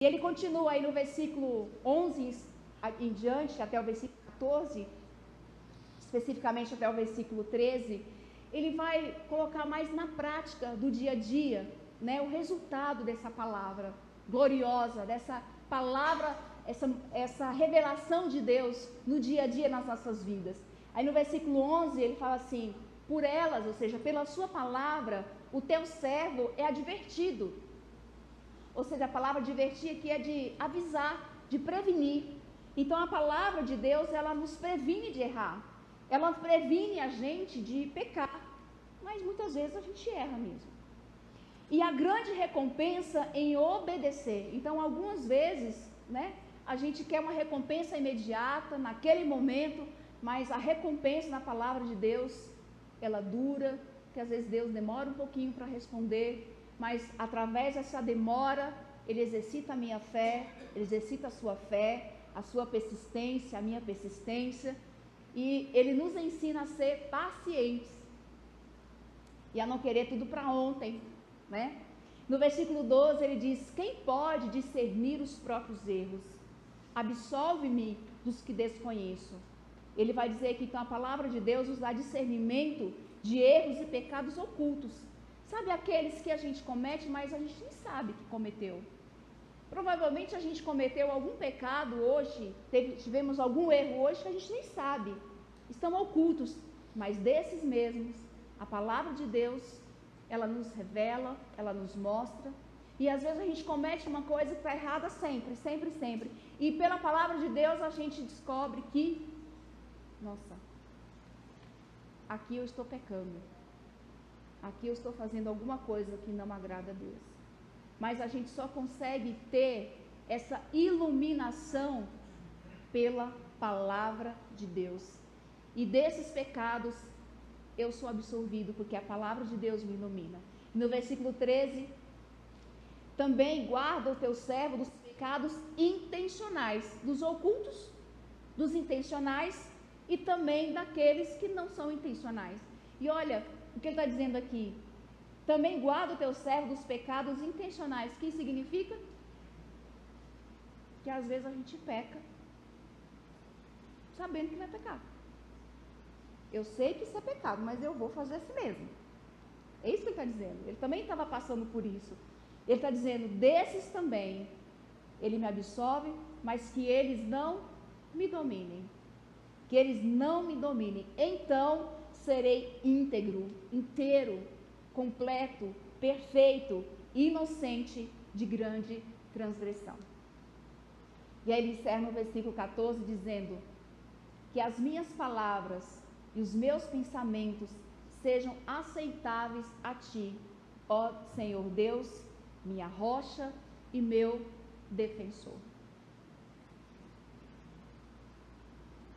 E ele continua aí no versículo 11 em diante, até o versículo 14, especificamente até o versículo 13, ele vai colocar mais na prática do dia a dia, né, o resultado dessa palavra gloriosa, dessa palavra, essa revelação de Deus no dia a dia nas nossas vidas. Aí no versículo 11 ele fala assim: por elas, ou seja, pela sua palavra, o teu servo é advertido. Ou seja, a palavra advertir aqui é de avisar, de prevenir. Então a palavra de Deus, ela nos previne de errar. Ela previne a gente de pecar. Mas muitas vezes a gente erra mesmo. E a grande recompensa em obedecer. Então algumas vezes, né, a gente quer uma recompensa imediata, naquele momento, mas a recompensa na palavra de Deus, ela dura, que às vezes Deus demora um pouquinho para responder, mas através dessa demora, Ele exercita a minha fé, Ele exercita a sua persistência, a minha persistência, e Ele nos ensina a ser pacientes, e a não querer tudo para ontem, né? No versículo 12 ele diz: quem pode discernir os próprios erros? Absolve-me dos que desconheço. Ele vai dizer que então a palavra de Deus nos dá discernimento de erros e pecados ocultos. Sabe aqueles que a gente comete, mas a gente nem sabe que cometeu. Provavelmente a gente cometeu algum pecado hoje, tivemos algum erro hoje que a gente nem sabe. Estão ocultos, mas desses mesmos, a palavra de Deus, ela nos revela, ela nos mostra. E às vezes a gente comete uma coisa que está errada sempre, sempre, sempre. E pela palavra de Deus a gente descobre que, nossa, aqui eu estou pecando. Aqui eu estou fazendo alguma coisa que não agrada a Deus. Mas a gente só consegue ter essa iluminação pela palavra de Deus. E desses pecados eu sou absolvido, porque a palavra de Deus me ilumina. No versículo 13, também guarda o teu servo dos pecados intencionais, dos ocultos, dos intencionais e também daqueles que não são intencionais. E olha o que ele está dizendo aqui: também guarda o teu servo dos pecados intencionais. O que significa? Que às vezes a gente peca sabendo que não é pecado. Eu sei que isso é pecado, mas eu vou fazer assim mesmo. É isso que ele está dizendo. Ele também estava passando por isso. Ele está dizendo: desses também ele me absolve, mas que eles não me dominem. Que eles não me dominem. Então serei íntegro, inteiro, completo, perfeito, inocente de grande transgressão. E aí ele encerra no versículo 14 dizendo: que as minhas palavras e os meus pensamentos sejam aceitáveis a ti, ó Senhor Deus, minha rocha e meu defensor.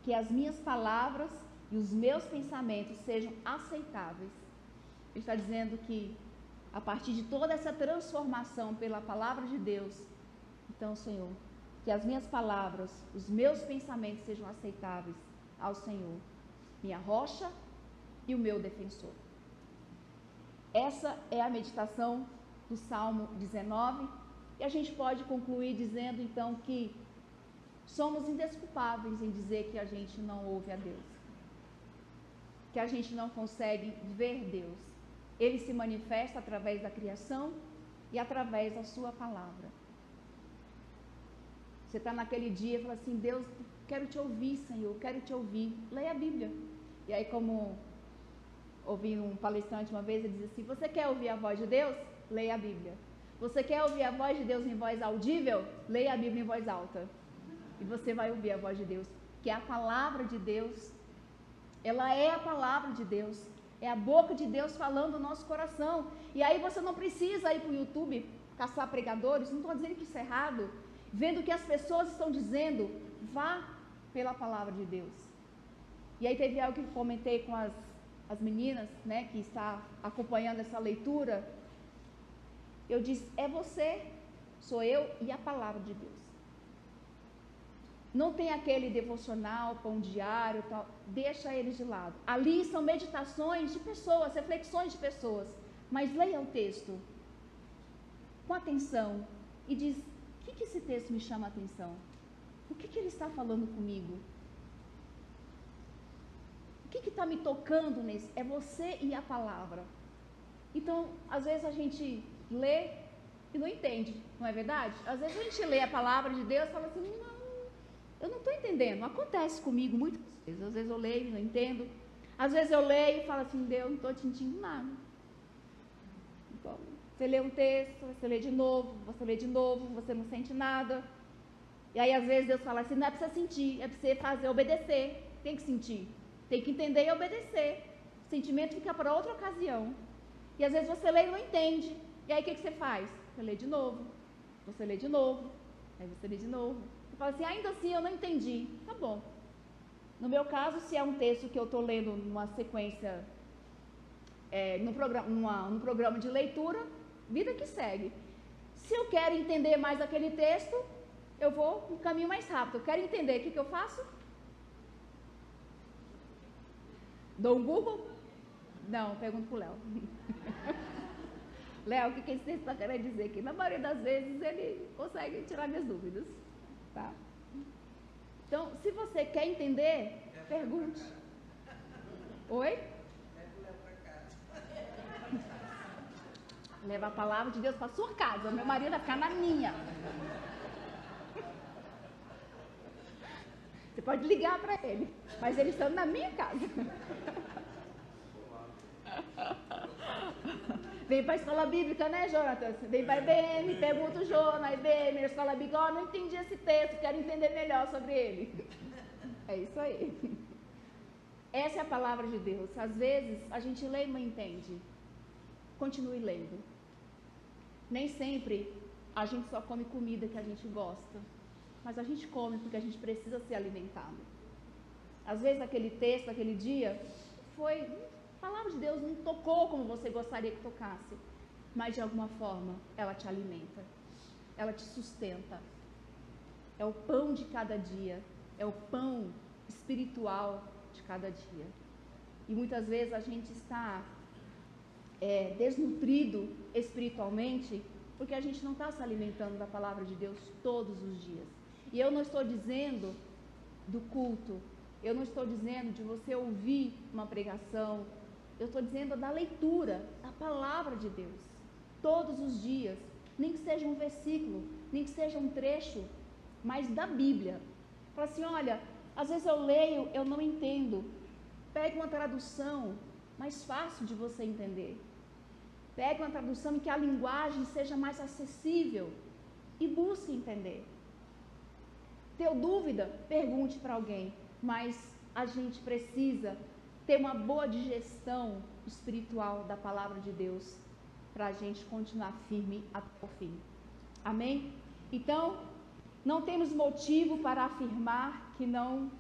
Que as minhas palavras e os meus pensamentos sejam aceitáveis. Ele está dizendo que a partir de toda essa transformação pela palavra de Deus, então, Senhor, que as minhas palavras, os meus pensamentos sejam aceitáveis ao Senhor, minha rocha e o meu defensor. Essa é a meditação do Salmo 19, e a gente pode concluir dizendo então que somos indesculpáveis em dizer que a gente não ouve a Deus, que a gente não consegue ver Deus. Ele se manifesta através da criação e através da sua palavra. Você está naquele dia e fala assim: Deus, quero te ouvir, Senhor, quero te ouvir. Leia a Bíblia. E aí, como ouvi um palestrante uma vez, ele diz assim: você quer ouvir a voz de Deus? Leia a Bíblia. Você quer ouvir a voz de Deus em voz audível? Leia a Bíblia em voz alta. E você vai ouvir a voz de Deus, que é a palavra de Deus. Ela é a palavra de Deus. É a boca de Deus falando no nosso coração. E aí você não precisa ir para o YouTube caçar pregadores, não estou dizendo que isso é errado, vendo o que as pessoas estão dizendo. Vá pela palavra de Deus. E aí teve algo que eu comentei com as meninas, né, que está acompanhando essa leitura. Eu disse: é você, sou eu e a palavra de Deus. Não tem aquele devocional, pão diário, tal, deixa eles de lado. Ali são meditações de pessoas, reflexões de pessoas. Mas leia o texto com atenção e diz: que que esse texto me chama a atenção? O que ele está falando comigo? O que está me tocando nesse? É você e a palavra. Então, às vezes a gente lê e não entende, não é verdade? Às vezes a gente lê a palavra de Deus e fala assim, não, eu não estou entendendo. Acontece comigo muitas vezes. Às vezes eu leio e não entendo. Às vezes eu leio e falo assim, Deus, não estou sentindo nada. Então, você lê um texto, você lê de novo, você não sente nada. E aí às vezes Deus fala assim, não é para você sentir, é para você fazer, obedecer. Tem que sentir, tem que entender e obedecer. O sentimento fica para outra ocasião. E às vezes você lê e não entende. E aí o que você faz? Você lê de novo, você lê de novo, aí você lê de novo. Você fala assim, ainda assim eu não entendi. Tá bom. No meu caso, se é um texto que eu estou lendo numa sequência, num programa de leitura, vida que segue. Se eu quero entender mais aquele texto, eu vou um caminho mais rápido. Eu quero entender, o que eu faço? Dou um Google? Não, pergunto pro Léo. Léo, o que esse texto está querendo dizer aqui? Na maioria das vezes ele consegue tirar minhas dúvidas. Tá? Então, se você quer entender, pergunte. Oi? Leva a palavra de Deus para sua casa. Meu marido vai ficar na minha. Você pode ligar para ele, mas eles estão na minha casa. Vem para a escola bíblica, né, Jonatas? Vem para a IBM, pergunta o Jonas, IBM, na escola bíblica, não entendi esse texto, quero entender melhor sobre ele. É isso aí. Essa é a palavra de Deus. Às vezes a gente lê e não entende. Continue lendo. Nem sempre a gente só come comida que a gente gosta, mas a gente come porque a gente precisa ser alimentado. Às vezes aquele texto, aquele dia, a palavra de Deus não tocou como você gostaria que tocasse, mas de alguma forma ela te alimenta, ela te sustenta. É o pão de cada dia, é o pão espiritual de cada dia. E muitas vezes a gente está desnutrido espiritualmente porque a gente não está se alimentando da palavra de Deus todos os dias. E eu não estou dizendo do culto, eu não estou dizendo de você ouvir uma pregação, eu estou dizendo da leitura da palavra de Deus todos os dias, nem que seja um versículo, nem que seja um trecho, mas da Bíblia. Fala assim, olha, às vezes eu leio, eu não entendo. Pegue uma tradução mais fácil de você entender. Pegue uma tradução em que a linguagem seja mais acessível e busque entender. Teu dúvida? Pergunte para alguém, mas a gente precisa ter uma boa digestão espiritual da palavra de Deus para a gente continuar firme até o fim. Amém? Então, não temos motivo para afirmar que não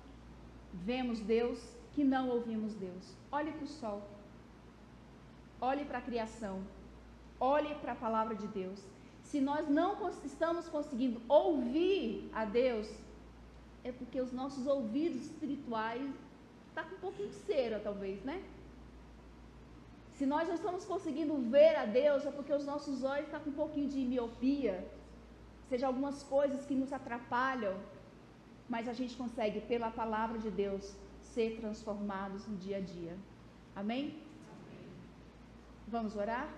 vemos Deus, que não ouvimos Deus. Olhe para o sol. Olhe para a criação, olhe para a palavra de Deus. Se nós não estamos conseguindo ouvir a Deus, é porque os nossos ouvidos espirituais estão com um pouquinho de cera, talvez, né? Se nós não estamos conseguindo ver a Deus, é porque os nossos olhos estão com um pouquinho de miopia, seja algumas coisas que nos atrapalham, mas a gente consegue, pela palavra de Deus, ser transformados no dia a dia. Amém? Vamos orar?